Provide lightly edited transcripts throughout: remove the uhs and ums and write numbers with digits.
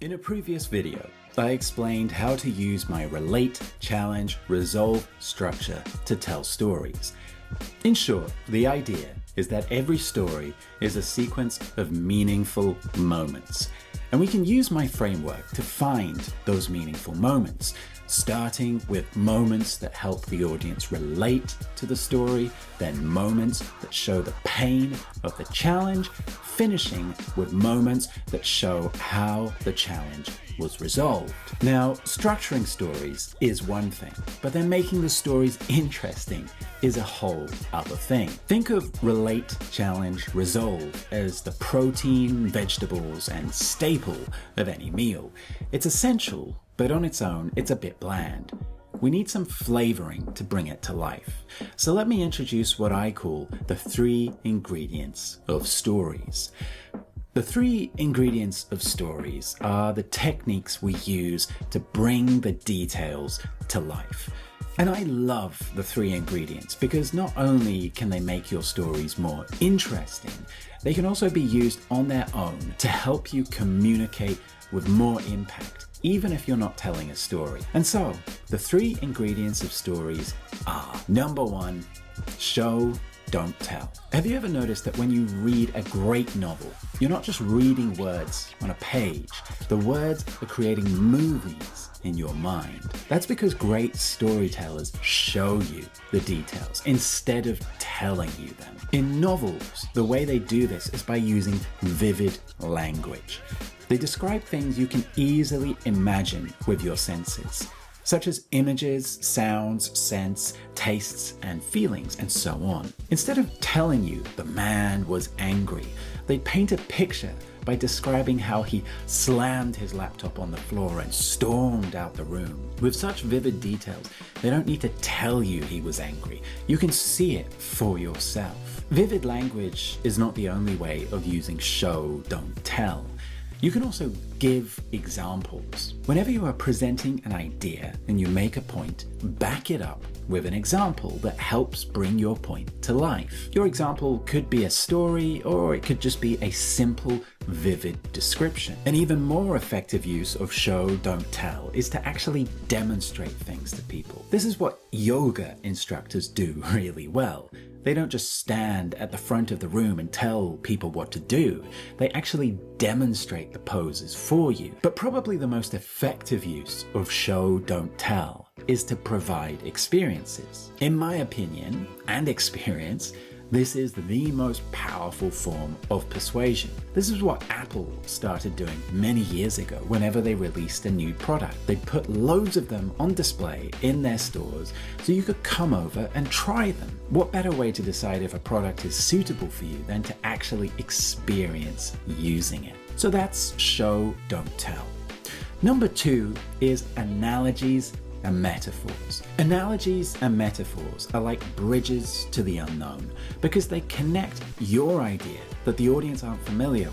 In a previous video, I explained how to use my relate, challenge, resolve structure to tell stories. In short, the idea is that every story is a sequence of meaningful moments, and we can use my framework to find those meaningful moments, starting with moments that help the audience relate to the story, then moments that show the pain of the challenge, finishing with moments that show how the challenge was resolved. Now, structuring stories is one thing, but then making the stories interesting is a whole other thing. Think of relate, challenge, resolve as the protein, vegetables, and staple of any meal. It's essential, but on its own, it's a bit bland. We need some flavoring to bring it to life. So let me introduce what I call the 3 ingredients of stories. The 3 ingredients of stories are the techniques we use to bring the details to life. And I love the 3 ingredients because not only can they make your stories more interesting, they can also be used on their own to help you communicate with more impact, even if you're not telling a story. And so, the 3 ingredients of stories are: number 1, show, don't tell. Have you ever noticed that when you read a great novel, you're not just reading words on a page, the words are creating movies in your mind? That's because great storytellers show you the details instead of telling you them. In novels, the way they do this is by using vivid language. They describe things you can easily imagine with your senses, such as images, sounds, scents, tastes, and feelings, and so on. Instead of telling you the man was angry, they paint a picture by describing how he slammed his laptop on the floor and stormed out the room. With such vivid details, they don't need to tell you he was angry. You can see it for yourself. Vivid language is not the only way of using show, don't tell. You can also give examples. Whenever you are presenting an idea and you make a point, back it up with an example that helps bring your point to life. Your example could be a story, or it could just be a simple, vivid description. An even more effective use of show, don't tell is to actually demonstrate things to people. This is what yoga instructors do really well. They don't just stand at the front of the room and tell people what to do. They actually demonstrate the poses for you. But probably the most effective use of show, don't tell is to provide experiences. In my opinion and experience, this is the most powerful form of persuasion. This is what Apple started doing many years ago whenever they released a new product. They put loads of them on display in their stores so you could come over and try them. What better way to decide if a product is suitable for you than to actually experience using it? So that's show, don't tell. Number 2 is analogies and metaphors. Analogies and metaphors are like bridges to the unknown because they connect your idea that the audience aren't familiar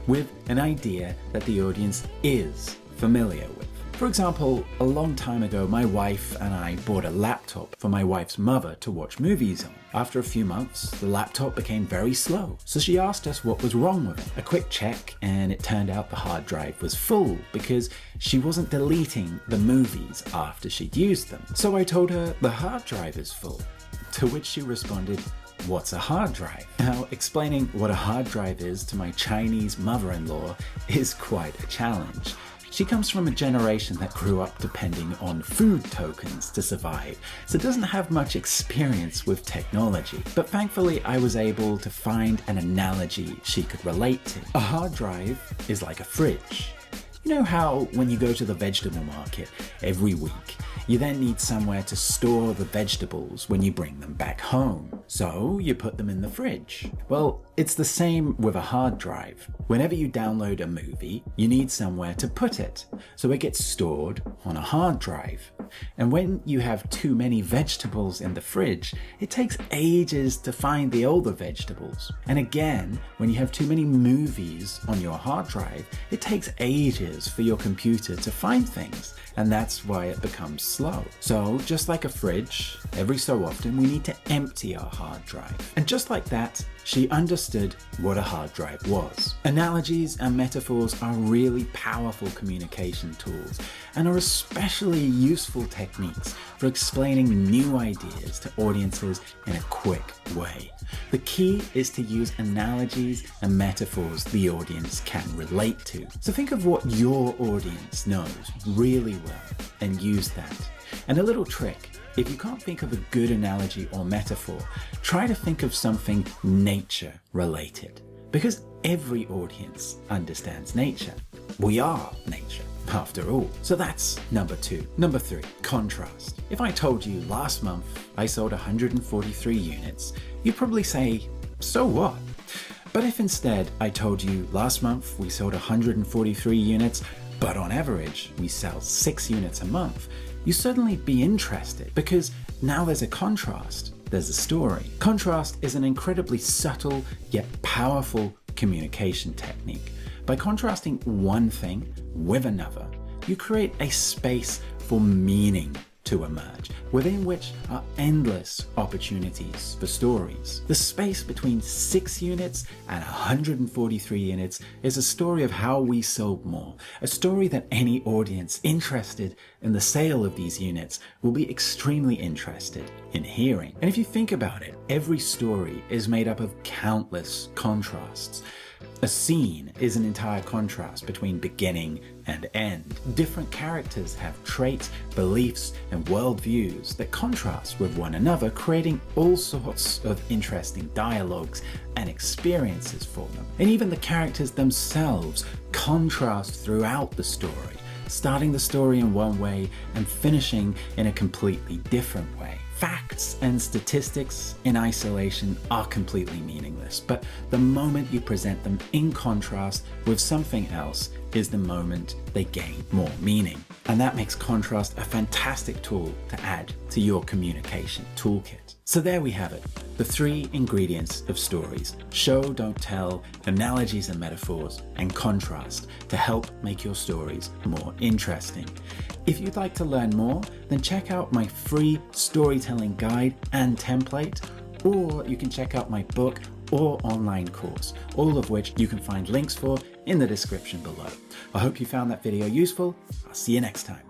with an idea that the audience is familiar with. For example, a long time ago, my wife and I bought a laptop for my wife's mother to watch movies on. After a few months, the laptop became very slow, so she asked us what was wrong with it. A quick check, and it turned out the hard drive was full because she wasn't deleting the movies after she'd used them. So I told her the hard drive is full, to which she responded, "What's a hard drive?" Now, explaining what a hard drive is to my Chinese mother-in-law is quite a challenge. She comes from a generation that grew up depending on food tokens to survive, so doesn't have much experience with technology. But thankfully, I was able to find an analogy she could relate to. A hard drive is like a fridge. You know how when you go to the vegetable market every week, you then need somewhere to store the vegetables when you bring them back home. So you put them in the fridge. Well, it's the same with a hard drive. Whenever you download a movie, you need somewhere to put it. So it gets stored on a hard drive. And when you have too many vegetables in the fridge, it takes ages to find the older vegetables. And again, when you have too many movies on your hard drive, it takes ages for your computer to find things. And that's why it becomes slow. So just like a fridge, every so often we need to empty our hard drive. And just like that, she understood what a hard drive was. Analogies and metaphors are really powerful communication tools and are especially useful techniques for explaining new ideas to audiences in a quick way. The key is to use analogies and metaphors the audience can relate to. So think of what your audience knows really well and use that. And a little trick: if you can't think of a good analogy or metaphor, try to think of something nature related, because every audience understands nature. We are nature, after all. So that's number 2. Number 3, contrast. If I told you last month I sold 143 units, you'd probably say, so what? But if instead I told you last month we sold 143 units, but on average we sell 6 units a month, you certainly be interested, because now there's a contrast, there's a story. Contrast is an incredibly subtle yet powerful communication technique. By contrasting one thing with another, you create a space for meaning to emerge, within which are endless opportunities for stories. The space between 6 units and 143 units is a story of how we sold more, a story that any audience interested in the sale of these units will be extremely interested in hearing. And if you think about it, every story is made up of countless contrasts. A scene is an entire contrast between beginning and end. Different characters have traits, beliefs, and worldviews that contrast with one another, creating all sorts of interesting dialogues and experiences for them. And even the characters themselves contrast throughout the story, starting the story in one way and finishing in a completely different way. Facts and statistics in isolation are completely meaningless, but the moment you present them in contrast with something else is the moment they gain more meaning. And that makes contrast a fantastic tool to add to your communication toolkit. So there we have it, the 3 ingredients of stories: show, don't tell, analogies and metaphors, and contrast, to help make your stories more interesting. If you'd like to learn more, then check out my free storytelling guide and template, or you can check out my book or online course, all of which you can find links for in the description below. I hope you found that video useful. I'll see you next time.